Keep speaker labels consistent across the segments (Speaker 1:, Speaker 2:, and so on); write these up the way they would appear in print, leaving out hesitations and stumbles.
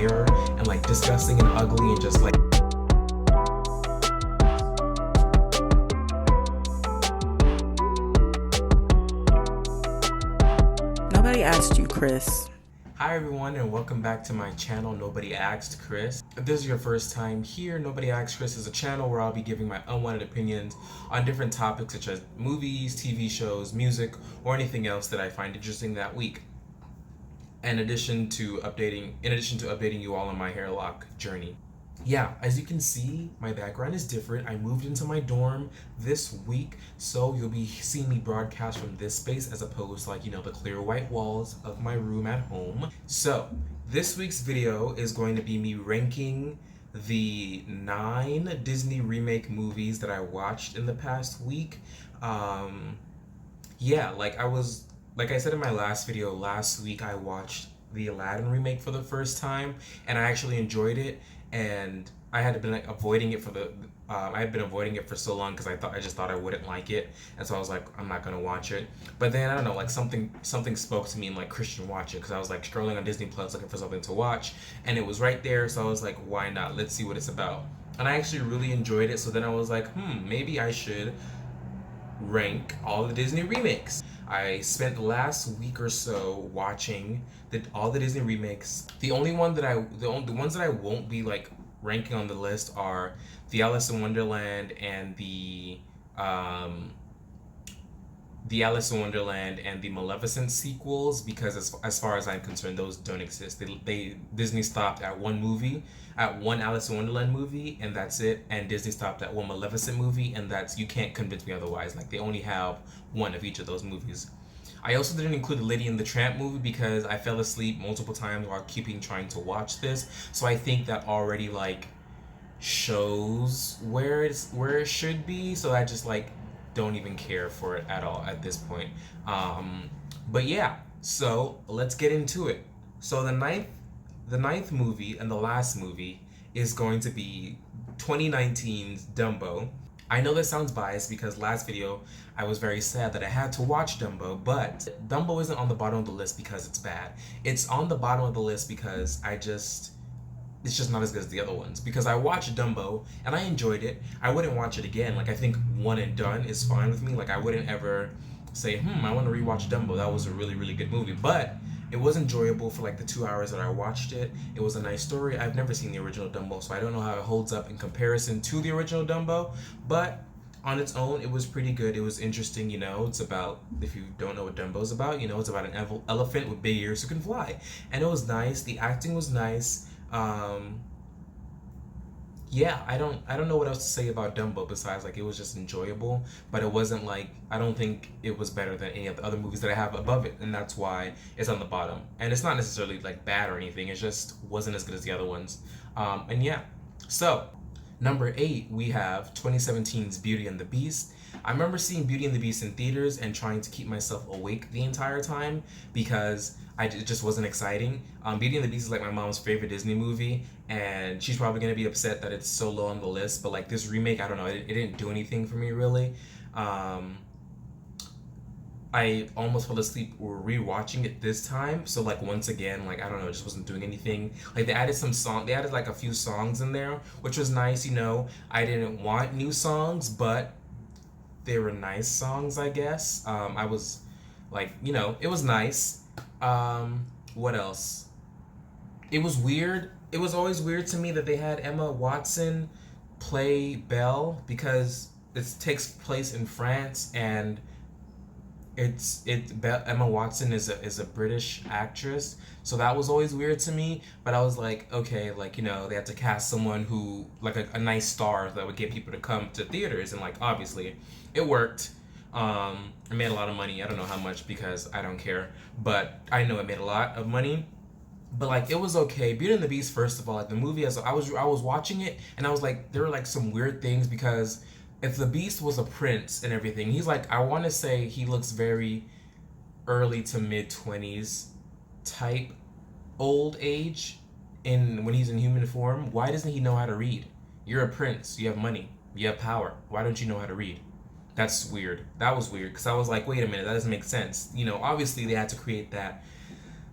Speaker 1: dire and like disgusting and ugly and just like.
Speaker 2: Nobody asked you, Chris.
Speaker 1: Hi everyone and welcome back to my channel, Nobody Asked Chris. If this is your first time here, Nobody Asked Chris is a channel where I'll be giving my unwanted opinions on different topics such as movies, TV shows, music, or anything else that I find interesting that week. In addition to updating you all on my hair lock journey. Yeah, as you can see, my background is different. I moved into my dorm this week, so you'll be seeing me broadcast from this space as opposed to like, the clear white walls of my room at home. So, this week's video is going to be me ranking the 9 Disney remake movies that I watched in the past week. Like I said in my last video, last week I watched the Aladdin remake for the first time, and I actually enjoyed it. And I had been avoiding it I had been avoiding it for so long because I just thought I wouldn't like it, and so I was like, I'm not gonna watch it. But then I don't know, like something spoke to me and like, Christian, watch it, because I was like scrolling on Disney Plus looking for something to watch, and it was right there. So I was like, why not? Let's see what it's about. And I actually really enjoyed it. So then I was like, maybe I should rank all the Disney remakes. I spent the last week or so watching all the Disney remakes. The ones that I won't be like ranking on the list are the Alice in Wonderland and the Alice in Wonderland and the Maleficent sequels, because as far as I'm concerned, those don't exist. Disney stopped at one Alice in Wonderland movie, and that's it. And Disney stopped at one Maleficent movie, and you can't convince me otherwise. Like, they only have one of each of those movies. I also didn't include the Lady and the Tramp movie because I fell asleep multiple times while trying to watch this. So I think that already like shows where it should be. So I just like don't even care for it at all at this point. But yeah, so let's get into it. So the ninth movie and the last movie is going to be 2019's Dumbo. I know this sounds biased because last video I was very sad that I had to watch Dumbo, but Dumbo isn't on the bottom of the list because it's bad. It's on the bottom of the list because it's just not as good as the other ones. Because I watched Dumbo and I enjoyed it. I wouldn't watch it again. Like, I think one and done is fine with me. Like, I wouldn't ever say, I want to rewatch Dumbo. That was a really, really good movie. But it was enjoyable for like the 2 hours that I watched it. It was a nice story. I've never seen the original Dumbo, so I don't know how it holds up in comparison to the original Dumbo. But on its own, it was pretty good. It was interesting, It's about, if you don't know what Dumbo's about, it's about an elephant with big ears who can fly. And it was nice. The acting was nice. Yeah, I don't know what else to say about Dumbo besides like it was just enjoyable, but it wasn't like, I don't think it was better than any of the other movies that I have above it, and that's why it's on the bottom. And it's not necessarily like bad or anything, it just wasn't as good as the other ones. And yeah, so number 8 we have 2017's Beauty and the Beast. I remember seeing Beauty and the Beast in theaters and trying to keep myself awake the entire time because it just wasn't exciting. Beauty and the Beast is like my mom's favorite Disney movie, and she's probably gonna be upset that it's so low on the list. But like this remake, I don't know, it didn't do anything for me really. I almost fell asleep rewatching it this time. So like once again, like I don't know, it just wasn't doing anything. Like they added like a few songs in there, which was nice. I didn't want new songs, but they were nice songs, I guess. I was like, it was nice. What else? It was weird. It was always weird to me that they had Emma Watson play Belle because it takes place in France, and Emma Watson is a British actress, so that was always weird to me. But I was like, okay, like they had to cast someone who like a nice star that would get people to come to theaters, and like obviously it worked. It made a lot of money. I don't know how much because I don't care, but I know it made a lot of money. But like it was okay. Beauty and the Beast, first of all, like the movie, as I was watching it, and I was like, there were like some weird things because if the Beast was a prince and everything, he's like, I want to say he looks very early to mid-20s type old age when he's in human form. Why doesn't he know how to read? You're a prince. You have money. You have power. Why don't you know how to read? That's weird. That was weird because I was like, wait a minute, that doesn't make sense. Obviously they had to create that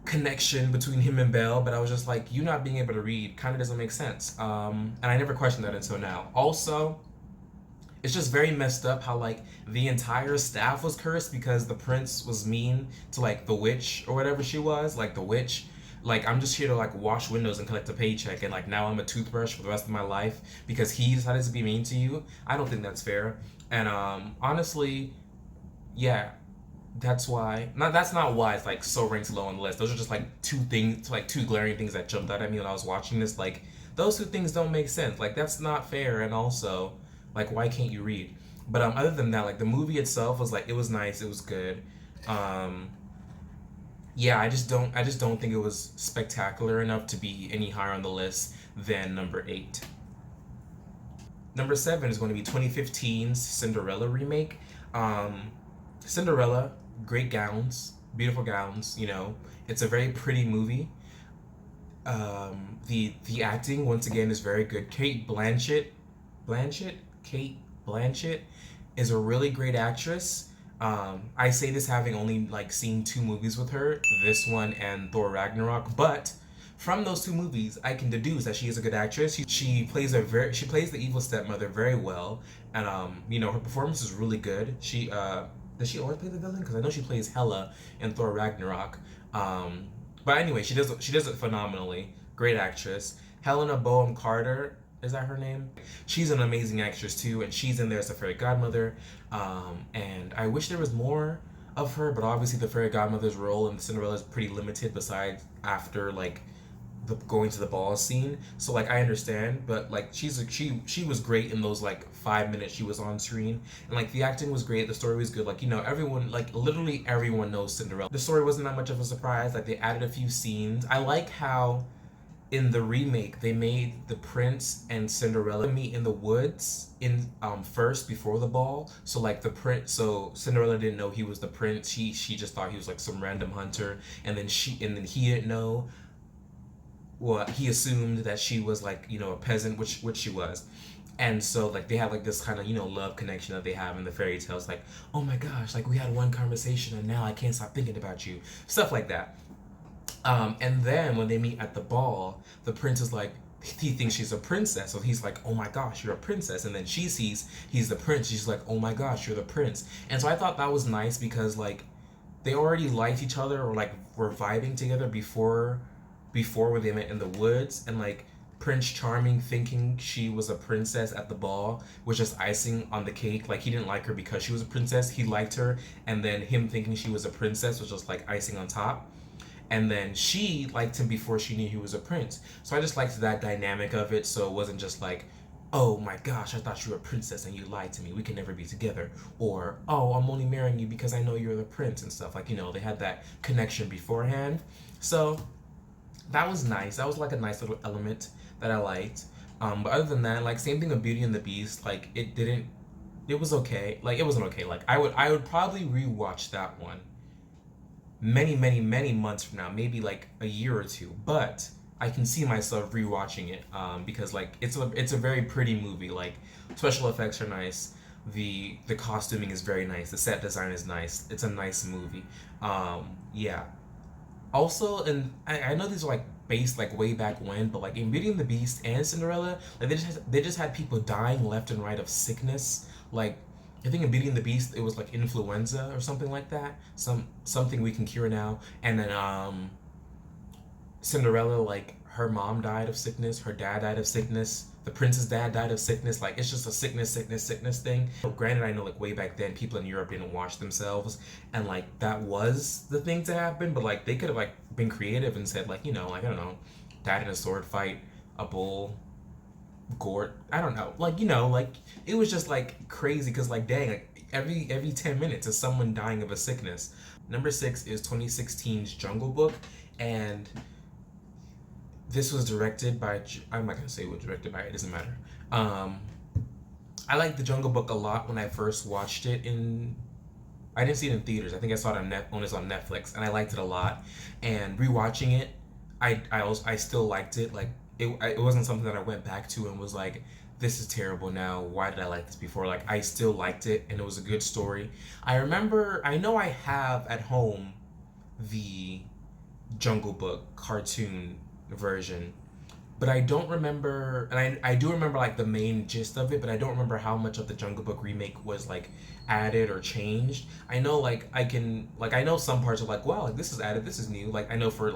Speaker 1: connection between him and Belle, but I was just like, you not being able to read kind of doesn't make sense. And I never questioned that until now. Also, it's just very messed up how like the entire staff was cursed because the prince was mean to like the witch or whatever she was, like the witch. Like, I'm just here to like wash windows and collect a paycheck, and like now I'm a toothbrush for the rest of my life because he decided to be mean to you. I don't think that's fair. And honestly, yeah, that's why. Not that's not why it's like so ranked low on the list. Those are just like two glaring things that jumped out at me when I was watching this. Like, those two things don't make sense. Like, that's not fair. And also, like, why can't you read? But other than that, like the movie itself was like, it was nice, it was good. Um, yeah, I just don't think it was spectacular enough to be any higher on the list than number 8. Number 7 is going to be 2015's Cinderella remake. Um, Cinderella, great gowns, beautiful gowns. It's a very pretty movie. The acting once again is very good. Kate Blanchett is a really great actress. I say this having only like seen 2 movies with her, this one and Thor Ragnarok, but from those 2 movies, I can deduce that she is a good actress. She plays the evil stepmother very well, and her performance is really good. She does she always play the villain? Because I know she plays Hela in Thor Ragnarok. But anyway, she does it phenomenally. Great actress. Helena Bonham Carter, is that her name? She's an amazing actress too, and she's in there as the fairy godmother. And I wish there was more of her, but obviously the fairy godmother's role in Cinderella is pretty limited. Besides after like the going to the ball scene, so like I understand, but like she was great in those like 5 minutes she was on screen, and like the acting was great, the story was good. Like everyone, like literally everyone knows Cinderella. The story wasn't that much of a surprise. Like they added a few scenes. I like how in the remake they made the prince and Cinderella meet in the woods in first before the ball. So like so Cinderella didn't know he was the prince. She just thought he was like some random hunter, and then he didn't know. Well, he assumed that she was like a peasant, which she was. And so like they have like this kind of love connection that they have in the fairy tales, like, oh my gosh, like we had one conversation and now I can't stop thinking about you, stuff like that. And then when they meet at the ball, the prince is like, he thinks she's a princess, so he's like, oh my gosh, you're a princess. And then she sees he's the prince, she's like, oh my gosh, you're the prince. And so I thought that was nice because like they already liked each other, or like were vibing together before when they met in the woods. And like Prince Charming thinking she was a princess at the ball was just icing on the cake. Like he didn't like her because she was a princess, he liked her, and then him thinking she was a princess was just like icing on top. And then she liked him before she knew he was a prince. So I just liked that dynamic of it, so it wasn't just like, oh my gosh, I thought you were a princess and you lied to me, we can never be together. Or, oh, I'm only marrying you because I know you're the prince and stuff. Like, they had that connection beforehand. So that was nice. That was like a nice little element that I liked. But other than that, like same thing with Beauty and the Beast. Like it was okay. Like it wasn't okay. Like I would probably rewatch that one many, many, many months from now, maybe like a year or two. But I can see myself rewatching it because like it's a very pretty movie. Like special effects are nice. The costuming is very nice. The set design is nice. It's a nice movie. Yeah. Also, and I know these are like based like way back when, but like in Beauty and the Beast and Cinderella, like they just had people dying left and right of sickness. Like I think in Beauty and the Beast it was like influenza or something like that, something we can cure now. And then Cinderella, like her mom died of sickness, her dad died of sickness, the prince's dad died of sickness. Like it's just a sickness thing. Granted, I know like way back then people in Europe didn't wash themselves, and like that was the thing to happen. But like they could have like been creative and said like like I don't know, died in a sword fight, a bull, gourd. I don't know. Like like it was just like crazy because like dang, like every 10 minutes is someone dying of a sickness. Number 6 is 2016's Jungle Book, and this was directed by, I'm not gonna say what directed by, it doesn't matter. I liked the Jungle Book a lot when I first watched it I didn't see it in theaters. I think I saw it when it's on Netflix, and I liked it a lot. And rewatching it, I still liked it. Like it wasn't something that I went back to and was like, this is terrible now. Why did I like this before? Like I still liked it, and it was a good story. I know I have at home the Jungle Book cartoon version, but I don't remember, and I do remember like the main gist of it, but I don't remember how much of the Jungle Book remake was like added or changed. I know like I know some parts are like, wow, like this is added, this is new. Like I know for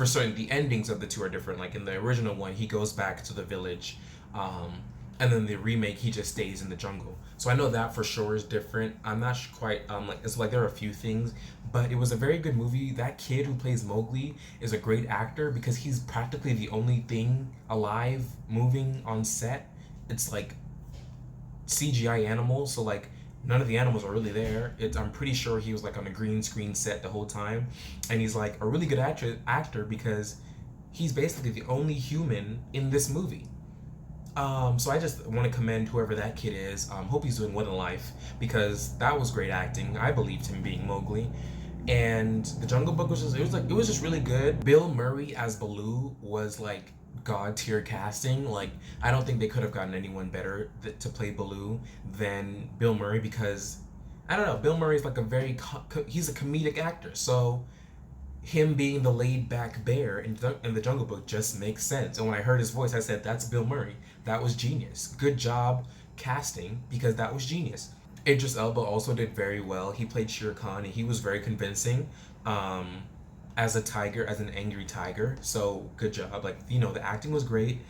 Speaker 1: certain the endings of the two are different. Like in the original one, he goes back to the village, um, and then the remake he just stays in the jungle. So I know that for sure is different. I'm not quite like it's like there are a few things, but it was a very good movie. That kid who plays Mowgli is a great actor because he's practically the only thing alive moving on set. It's like CGI animals, so like none of the animals are really there. I'm pretty sure he was like on a green screen set the whole time, and he's like a really good actor because he's basically the only human in this movie. So I just want to commend whoever that kid is. Hope he's doing well in life because that was great acting. I believed him being Mowgli, and the Jungle Book was it was just really good. Bill Murray as Baloo was like god tier casting. Like I don't think they could have gotten anyone better to play Baloo than Bill Murray because I don't know. Bill Murray is like he's a comedic actor, so him being the laid back bear in the Jungle Book just makes sense. And when I heard his voice, I said, "That's Bill Murray. That was genius. Good job casting because that was genius." Idris Elba also did very well. He played Shere Khan and he was very convincing as a tiger, as an angry tiger. So good job. Like the acting was great.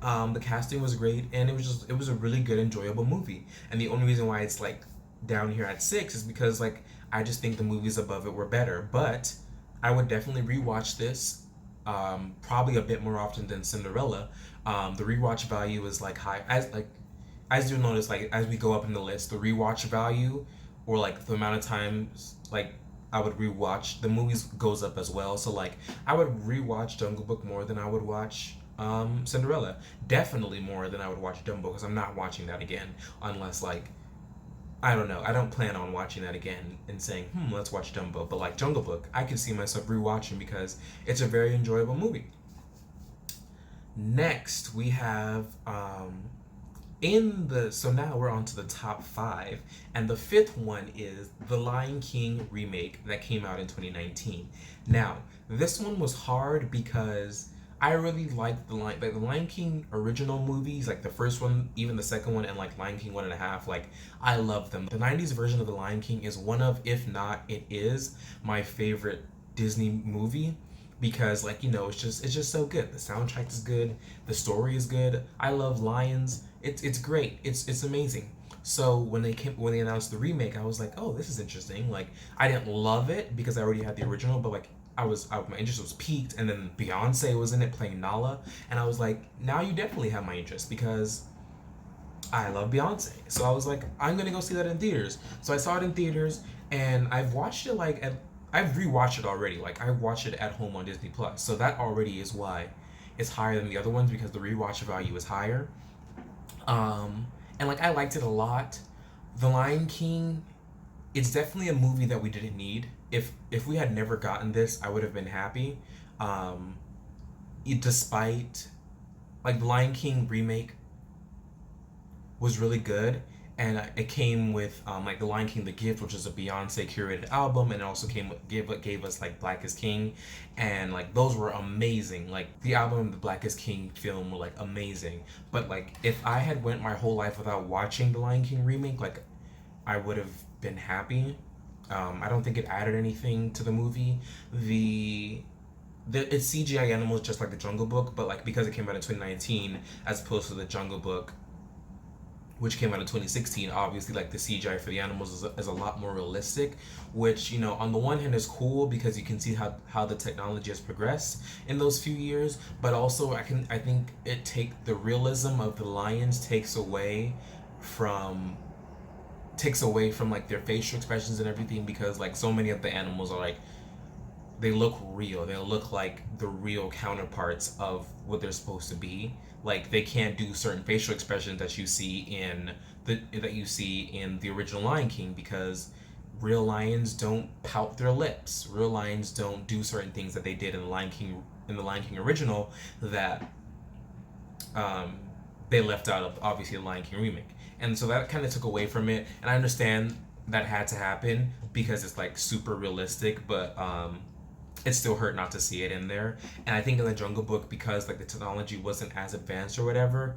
Speaker 1: The casting was great, and it was a really good, enjoyable movie. And the only reason why it's like down here at 6 is because like I just think the movies above it were better. But I would definitely rewatch this, probably a bit more often than Cinderella. The rewatch value is like high, as you notice, like as we go up in the list, the rewatch value or like the amount of times like I would rewatch the movies goes up as well. So like I would rewatch Jungle Book more than I would watch Cinderella. Definitely more than I would watch Dumbo because I'm not watching that again unless like I don't know. I don't plan on watching that again and saying, let's watch Dumbo. But like Jungle Book, I can see myself rewatching because it's a very enjoyable movie. Next, we have so now we're on to the top 5, and the 5th one is the Lion King remake that came out in 2019. Now, this one was hard because I really liked the Lion King original movies, like the first one, even the second one, and like Lion King 1.5. Like I love them. The '90s version of the Lion King is one of, if not, it is my favorite Disney movie because like it's just so good. The soundtrack is good, the story is good. I love lions. It's great. It's amazing. So when they announced the remake, I was like, oh, this is interesting. Like I didn't love it because I already had the original, but like my interest was piqued, and then Beyonce was in it playing Nala, and I was like, now you definitely have my interest because I love Beyonce. So I was like, I'm gonna go see that in theaters. So I saw it in theaters, and I've watched it I've rewatched it already. Like I watched it at home on Disney Plus, so that already is why it's higher than the other ones because the rewatch value is higher. And like I liked it a lot. The Lion King, it's definitely a movie that we didn't need. If we had never gotten this, I would have been happy. Despite like the Lion King remake was really good, and it came with like the Lion King the Gift, which is a Beyonce curated album, and it also gave us like Black is King, and like those were amazing. Like the album and the Black is King film were like amazing. But like if I had went my whole life without watching the Lion King remake, like I would have been happy. I don't think it added anything to the movie. It's CGI animals just like the Jungle Book, but like because it came out in 2019 as opposed to the Jungle Book, which came out in 2016, obviously like the CGI for the animals is a lot more realistic, which on the one hand is cool because you can see how the technology has progressed in those few years, but also I think the realism of the lions takes away from like their facial expressions and everything because like so many of the animals are like they look real. They look like the real counterparts of what they're supposed to be. Like they can't do certain facial expressions that you see in the original Lion King because real lions don't pout their lips. Real lions don't do certain things that they did in the Lion King original that they left out of obviously the Lion King remake. And so that kind of took away from it. And I understand that had to happen because it's like super realistic, but it still hurt not to see it in there. And I think in the Jungle Book, because like the technology wasn't as advanced or whatever,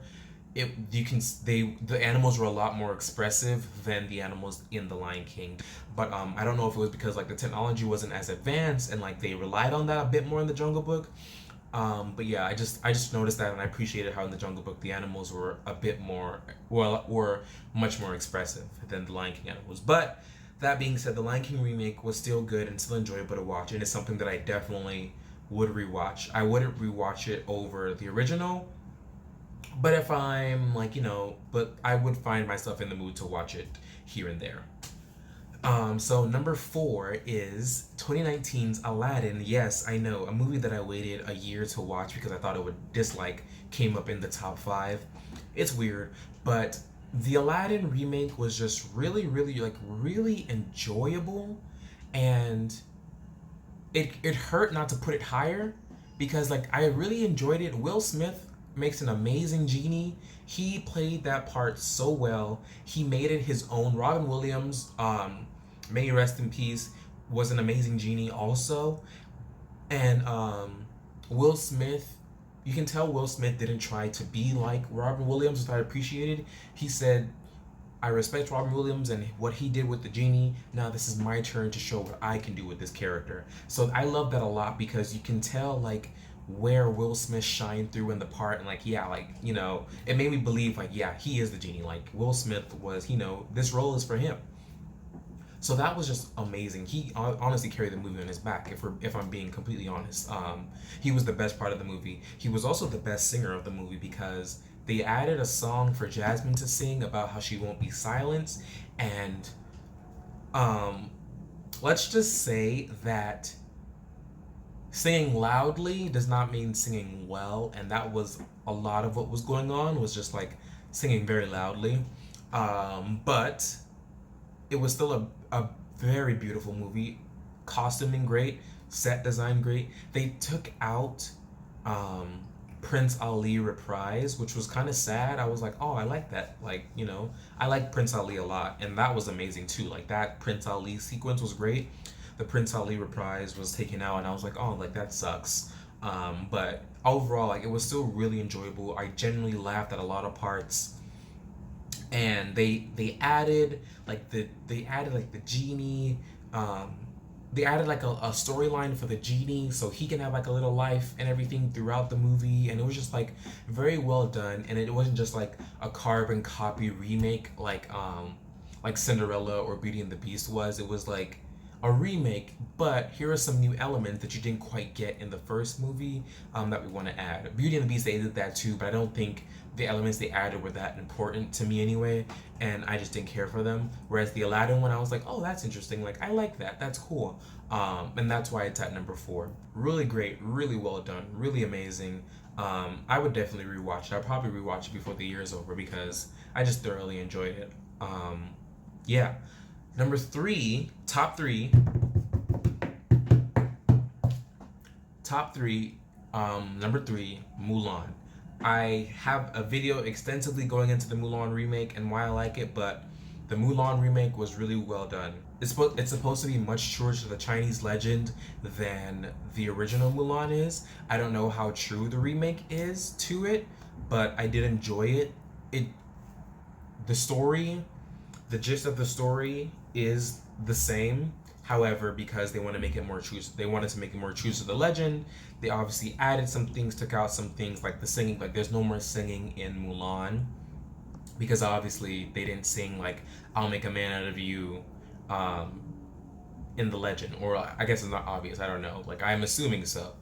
Speaker 1: it you can they the animals were a lot more expressive than the animals in the Lion King. But I don't know if it was because like the technology wasn't as advanced and like they relied on that a bit more in the Jungle Book. But yeah, I just noticed that, and I appreciated how in the Jungle Book the animals were a bit more, well, were much more expressive than the Lion King animals. But that being said, the Lion King remake was still good and still enjoyable to watch, and it's something that I definitely would rewatch. I wouldn't rewatch it over the original, but if I'm like, but I would find myself in the mood to watch it here and there. So number four is 2019's Aladdin. Yes, I know, a movie that I waited a year to watch because I thought it would dislike came up in the top five. It's weird, but the Aladdin remake was just really, really, like, really enjoyable, and it hurt not to put it higher because like I really enjoyed it. Will Smith makes an amazing genie. He played that part so well. He made it his own. Robin Williams, may he rest in peace, was an amazing genie also. And Will Smith, you can tell Will Smith didn't try to be like Robin Williams, which I appreciated. He said, I respect Robin Williams and what he did with the genie. Now this is my turn to show what I can do with this character. So I love that a lot because you can tell like where Will Smith shined through in the part, and like, yeah, like, it made me believe like, yeah, he is the genie. Like Will Smith was, this role is for him. So that was just amazing. He honestly carried the movie on his back. If I'm being completely honest, he was the best part of the movie. He was also the best singer of the movie because they added a song for Jasmine to sing about how she won't be silenced, and let's just say that singing loudly does not mean singing well, and that was a lot of what was going on. Was just like singing very loudly, but it was still a very beautiful movie. Costuming great, set design great. They took out Prince Ali reprise, which was kind of sad. I was like, oh, I like that. Like, I like Prince Ali a lot, and that was amazing too. Like that Prince Ali sequence was great. The Prince Ali reprise was taken out, and I was like, oh, like that sucks. But overall, like it was still really enjoyable. I genuinely laughed at a lot of parts, and they added like the genie. They added like a storyline for the genie so he can have like a little life and everything throughout the movie, and it was just like very well done, and it wasn't just like a carbon copy remake like Cinderella or Beauty and the Beast was. It was like a remake, but here are some new elements that you didn't quite get in the first movie, that we want to add. Beauty and the Beast, they did that too, but I don't think the elements they added were that important to me anyway, and I just didn't care for them. Whereas the Aladdin one, I was like, oh, that's interesting. Like, I like that. That's cool. And that's why it's at number four. Really great, really well done, really amazing. I would definitely rewatch it. I'll probably rewatch it before the year is over because I just thoroughly enjoyed it. Yeah. Number three, top three, number three, Mulan. I have a video extensively going into the Mulan remake and why I like it, but the Mulan remake was really well done. It's supposed to be much truer to the Chinese legend than the original Mulan is. I don't know how true the remake is to it, but I did enjoy it. The story, the gist of the story is the same. However, because they want to make it more true, they wanted to make it more true to the legend. They obviously added some things, took out some things, like the singing. Like there's no more singing in Mulan because obviously they didn't sing like "I'll make a man out of you" in the legend, or I guess it's not obvious. I don't know. Like I'm assuming so.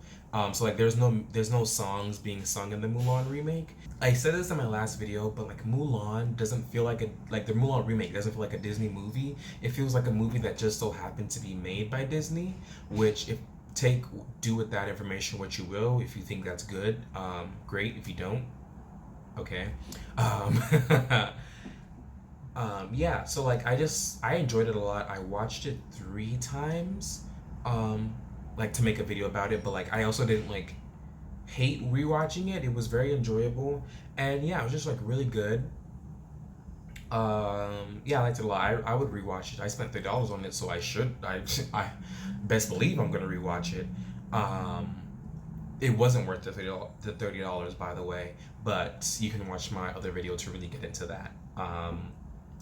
Speaker 1: So like there's no songs being sung in the Mulan remake. I said this in my last video, but like Mulan doesn't feel like the Mulan remake doesn't feel like a Disney movie. It feels like a movie that just so happened to be made by Disney, which do with that information what you will. If you think that's good, great. If you don't, okay. Yeah, so like I enjoyed it a lot. I watched it 3 times. Like to make a video about it, but like I also didn't like hate rewatching it. It was very enjoyable, and yeah, it was just like really good. Yeah, I liked it a lot. I would rewatch it. I spent $3 on it, so I best believe I'm gonna rewatch it. Um, it wasn't worth the $30, by the way, but you can watch my other video to really get into that.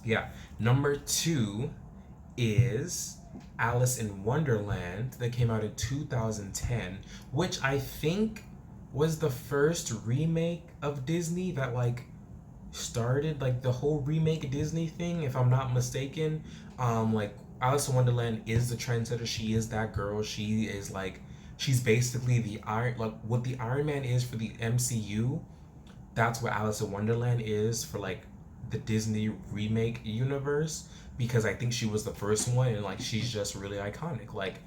Speaker 1: Yeah. Number two is Alice in Wonderland that came out in 2010, which I think was the first remake of Disney that like started like the whole remake Disney thing, if I'm not mistaken. Like Alice in Wonderland is the trendsetter. She is that girl. She is like she's basically the Iron like what the Iron Man is for the MCU. That's what Alice in Wonderland is for like the Disney remake universe, because I think she was the first one and like she's just really iconic. Like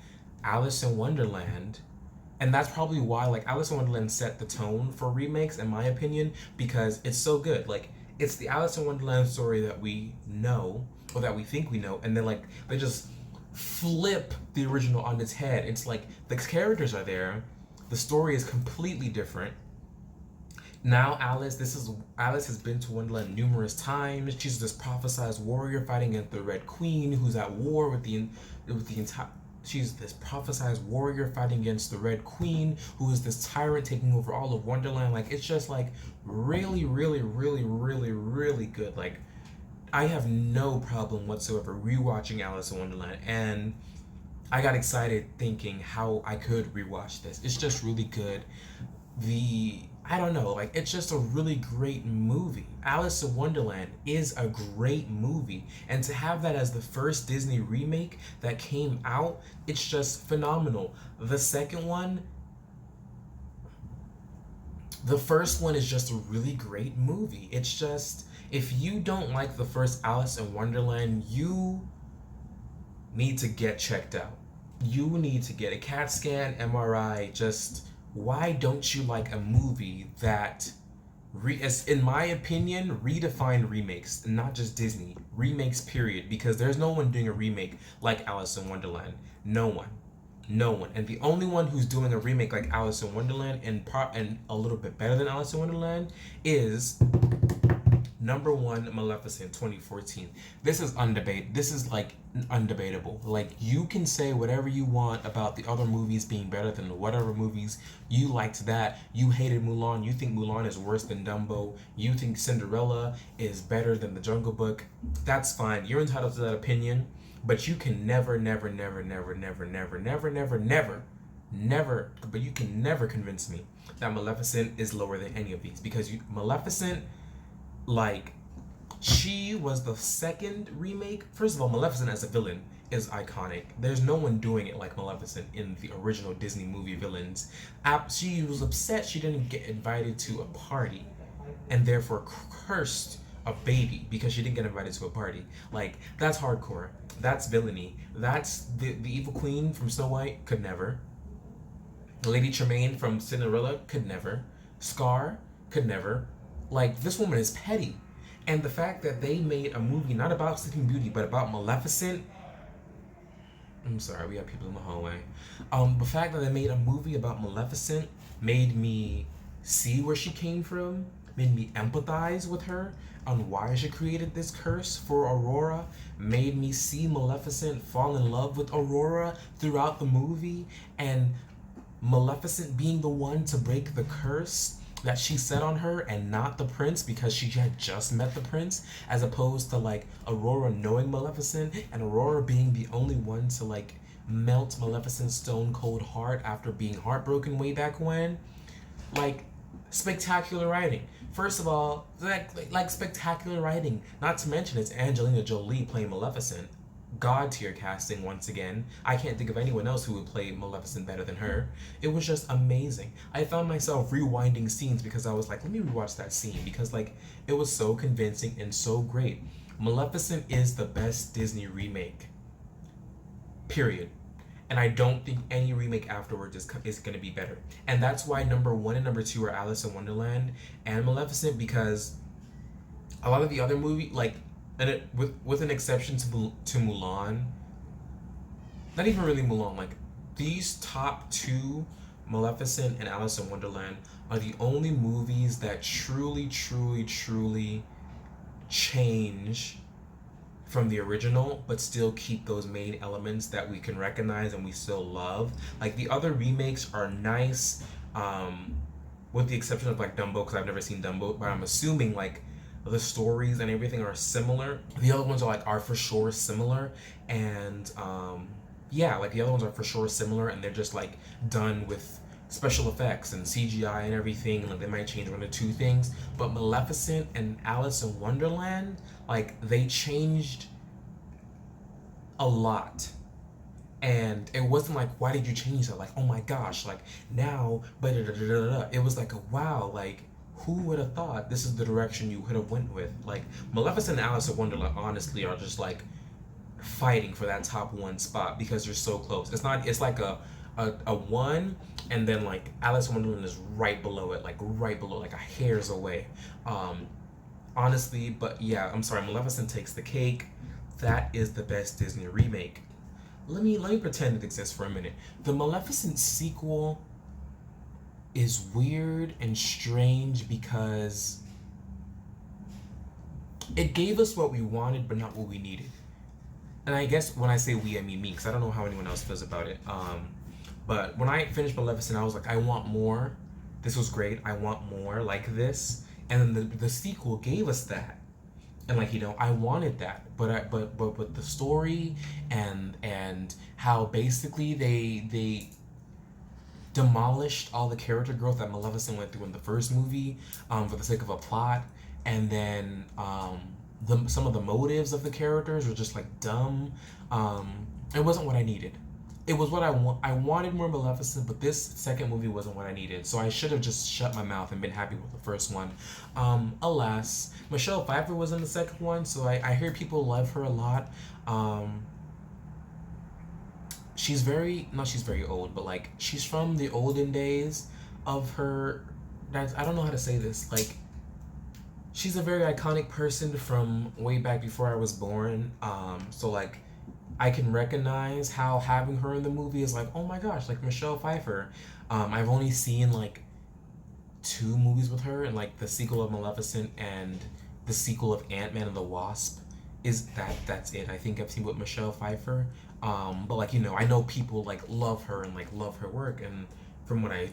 Speaker 1: Alice in Wonderland, and that's probably why like Alice in Wonderland set the tone for remakes in my opinion, because it's so good. Like it's the Alice in Wonderland story that we know or that we think we know, and then like they just flip the original on its head. It's like the characters are there, the story is completely different. Now Alice has been to Wonderland numerous times. She's this prophesized warrior fighting against the Red Queen, who's at war with the entire. She's this prophesized warrior fighting against the Red Queen, who is this tyrant taking over all of Wonderland. Like it's just like really, really, really, really, really good. Like I have no problem whatsoever rewatching Alice in Wonderland, and I got excited thinking how I could rewatch this. It's just really good. The I don't know, like it's just a really great movie. Alice in Wonderland is a great movie, and to have that as the first Disney remake that came out, it's just phenomenal. The second one, the first one is just a really great movie. It's just if you don't like the first Alice in Wonderland, you need to get checked out. You need to get a CAT scan, MRI, just why don't you like a movie that, as in my opinion, redefined remakes, not just Disney, remakes period, because there's no one doing a remake like Alice in Wonderland. No one. No one. And the only one who's doing a remake like Alice in Wonderland and a little bit better than Alice in Wonderland is number one, Maleficent 2014. This is undebatable. This is like undebatable. Like you can say whatever you want about the other movies being better than whatever movies you liked. That you hated Mulan. You think Mulan is worse than Dumbo. You think Cinderella is better than The Jungle Book. That's fine. You're entitled to that opinion. But you can never, never, never, never, never, never, never, never, never, never. But you can never convince me that Maleficent is lower than any of these, because Maleficent, like, she was the second remake. First of all, Maleficent as a villain is iconic. There's no one doing it like Maleficent in the original Disney movie villains. She was upset she didn't get invited to a party, and therefore cursed a baby because she didn't get invited to a party. Like, that's hardcore. That's villainy. That's the evil queen from Snow White could never. Lady Tremaine from Cinderella could never. Scar could never. Like, this woman is petty. And the fact that they made a movie not about Sleeping Beauty but about Maleficent. I'm sorry, we have people in the hallway. The fact that they made a movie about Maleficent made me see where she came from, made me empathize with her on why she created this curse for Aurora, made me see Maleficent fall in love with Aurora throughout the movie, and Maleficent being the one to break the curse that she set on her and not the prince, because she had just met the prince, as opposed to like Aurora knowing Maleficent and Aurora being the only one to like melt Maleficent's stone cold heart after being heartbroken way back when. Like, spectacular writing. First of all, like spectacular writing. Not to mention it's Angelina Jolie playing Maleficent. God tier casting once again. I can't think of anyone else who would play Maleficent better than her. It was just amazing. I found myself rewinding scenes because I was like, let me rewatch that scene, because like it was so convincing and so great. Maleficent is the best Disney remake. Period. And I don't think any remake afterwards is going to be better. And that's why number one and number two are Alice in Wonderland and Maleficent, because a lot of the other movie, like, and with an exception to Mulan, not even really Mulan, like these top two, Maleficent and Alice in Wonderland, are the only movies that truly, truly, truly change from the original, but still keep those main elements that we can recognize and we still love. Like the other remakes are nice, with the exception of like Dumbo, because I've never seen Dumbo, but I'm assuming like the stories and everything are similar. The other ones are for sure similar, and yeah, like the other ones are for sure similar, and they're just like done with special effects and CGI and everything. Like they might change one or two things, but Maleficent and Alice in Wonderland, like they changed a lot. And it wasn't like, why did you change that? Like, oh my gosh, like now, but it was like, wow, like who would have thought this is the direction you could have went with? Like Maleficent and Alice in Wonderland honestly are just like fighting for that top one spot because they're so close. It's not. It's like a one, and then like Alice in Wonderland is right below it, like a hair's away. Honestly, but yeah, I'm sorry. Maleficent takes the cake. That is the best Disney remake. Let me pretend it exists for a minute. The Maleficent sequel is weird and strange because it gave us what we wanted, but not what we needed. And I guess when I say we, I mean me, because I don't know how anyone else feels about it. But when I finished Maleficent, I was like, I want more. This was great. I want more like this. And then the sequel gave us that. And like, I wanted that, but with the story and how basically they demolished all the character growth that Maleficent went through in the first movie, for the sake of a plot, and then some of the motives of the characters were just like dumb. It wasn't what I needed. It was what I wanted more Maleficent, but this second movie wasn't what I needed. So I should have just shut my mouth and been happy with the first one. Alas, Michelle Pfeiffer was in the second one, so I hear people love her a lot. She's very old, but like she's from the olden days of her. I don't know how to say this. Like she's a very iconic person from way back before I was born. So like I can recognize how having her in the movie is like, oh my gosh, like Michelle Pfeiffer. I've only seen like 2 movies with her, and like the sequel of Maleficent and the sequel of Ant-Man and the Wasp. That's it. I think I've seen with Michelle Pfeiffer. But like I know people like love her and like love her work, and from what I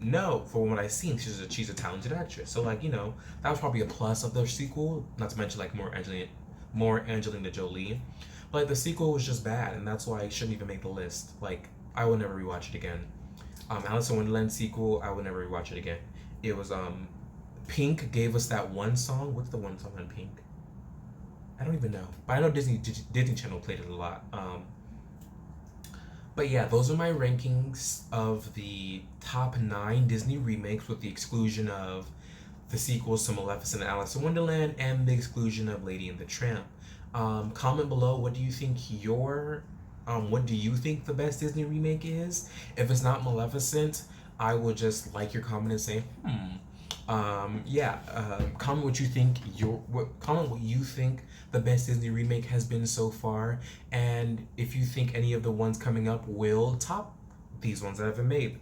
Speaker 1: know, from what I've seen, she's a talented actress. So like that was probably a plus of the sequel. Not to mention like more Angelina Jolie. But the sequel was just bad, and that's why it shouldn't even make the list. Like, I will never rewatch it again. Alice in Wonderland sequel, I will never rewatch it again. It was, Pink gave us that one song. What's the one song on Pink? I don't even know. But I know Disney Channel played it a lot. But yeah, those are my rankings of the top 9 Disney remakes, with the exclusion of the sequels to Maleficent and Alice in Wonderland, and the exclusion of Lady and the Tramp. Comment below, what do you think the best Disney remake is? If it's not Maleficent, I will just like your comment and say, comment what you think comment what you think the best Disney remake has been so far, and if you think any of the ones coming up will top these ones that have been made.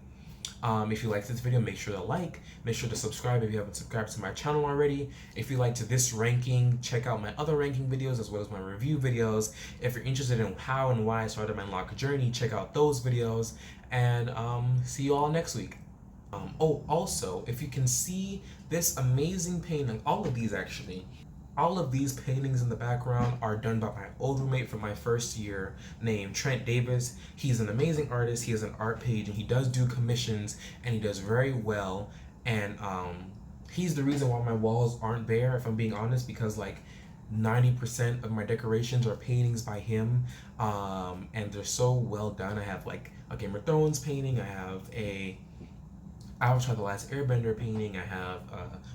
Speaker 1: If you liked this video, make sure to subscribe if you haven't subscribed to my channel already. If you liked this ranking, check out my other ranking videos as well as my review videos. If you're interested in how and why I started my unlock journey, check out those videos, and see you all next week. Also, if you can see this amazing painting, all of these paintings in the background are done by my old roommate from my first year named Trent Davis. He's an amazing artist. He has an art page, and he does do commissions, and he does very well. And he's the reason why my walls aren't bare, if I'm being honest, because like 90% of my decorations are paintings by him, and they're so well done. I have like a Game of Thrones painting. I have a Avatar: The Last Airbender painting. I have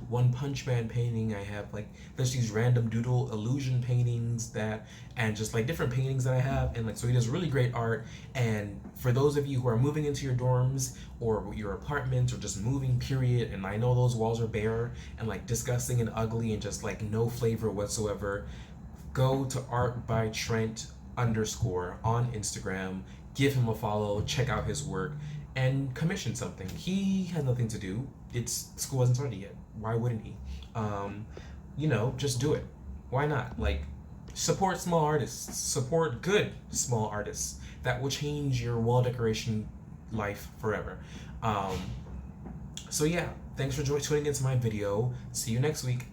Speaker 1: One Punch Man painting. I have like there's these random doodle illusion paintings and just like different paintings that I have, and like so he does really great art. And for those of you who are moving into your dorms or your apartments or just moving period, and I know those walls are bare and like disgusting and ugly and just like no flavor whatsoever, go to Art by Trent _ on Instagram, give him a follow, check out his work, and commission something. He has nothing to do. School hasn't started yet. Why wouldn't he? Just do it. Why not? Like, support small artists. Support good small artists that will change your wall decoration life forever. Um, so yeah, thanks for tuning into my video. See you next week.